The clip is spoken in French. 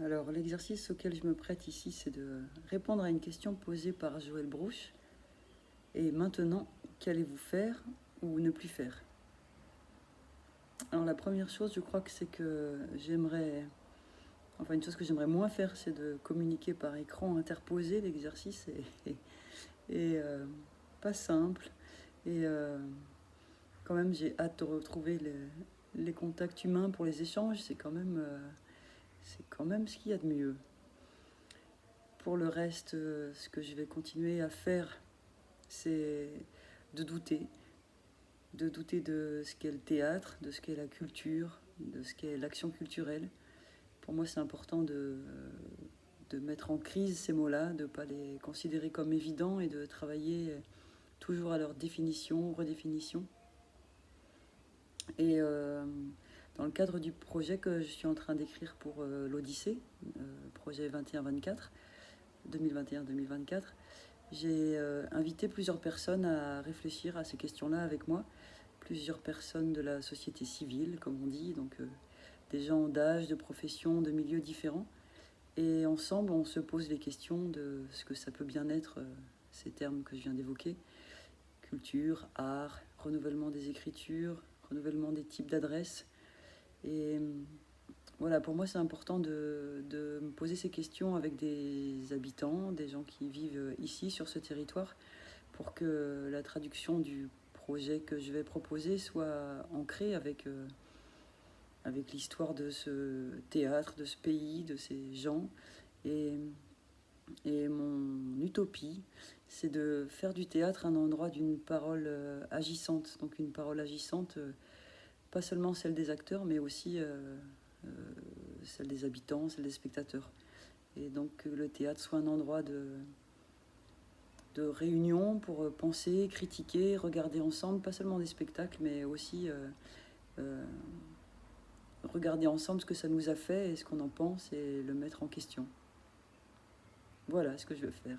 Alors, l'exercice auquel je me prête ici, c'est de répondre à une question posée par Joël Brouch. Et maintenant, qu'allez-vous faire ou ne plus faire? Alors, la première chose, je crois que c'est que une chose que j'aimerais moins faire, c'est de communiquer par écran interposé. L'exercice est pas simple. Et quand même, j'ai hâte de retrouver les contacts humains pour les échanges. C'est quand même ce qu'il y a de mieux. Pour le reste, ce que je vais continuer à faire, c'est de douter. De douter de ce qu'est le théâtre, de ce qu'est la culture, de ce qu'est l'action culturelle. Pour moi, c'est important de mettre en crise ces mots-là, de ne pas les considérer comme évidents et de travailler toujours à leur définition, redéfinition. Et dans le cadre du projet que je suis en train d'écrire pour l'Odyssée, projet 21-24, 2021-2024, j'ai invité plusieurs personnes à réfléchir à ces questions-là avec moi. Plusieurs personnes de la société civile, comme on dit, donc des gens d'âge, de profession, de milieux différents. Et ensemble, on se pose les questions de ce que ça peut bien être, ces termes que je viens d'évoquer. Culture, art, renouvellement des écritures, renouvellement des types d'adresses. Et voilà, pour moi, c'est important de me poser ces questions avec des habitants, des gens qui vivent ici, sur ce territoire, pour que la traduction du projet que je vais proposer soit ancrée avec l'histoire de ce théâtre, de ce pays, de ces gens. Et, et mon utopie, c'est de faire du théâtre un endroit d'une parole agissante. Donc une parole agissante, pas seulement celle des acteurs, mais aussi celle des habitants, celle des spectateurs. Et donc que le théâtre soit un endroit de réunion pour penser, critiquer, regarder ensemble, pas seulement des spectacles, mais aussi regarder ensemble ce que ça nous a fait et ce qu'on en pense et le mettre en question. Voilà ce que je veux faire.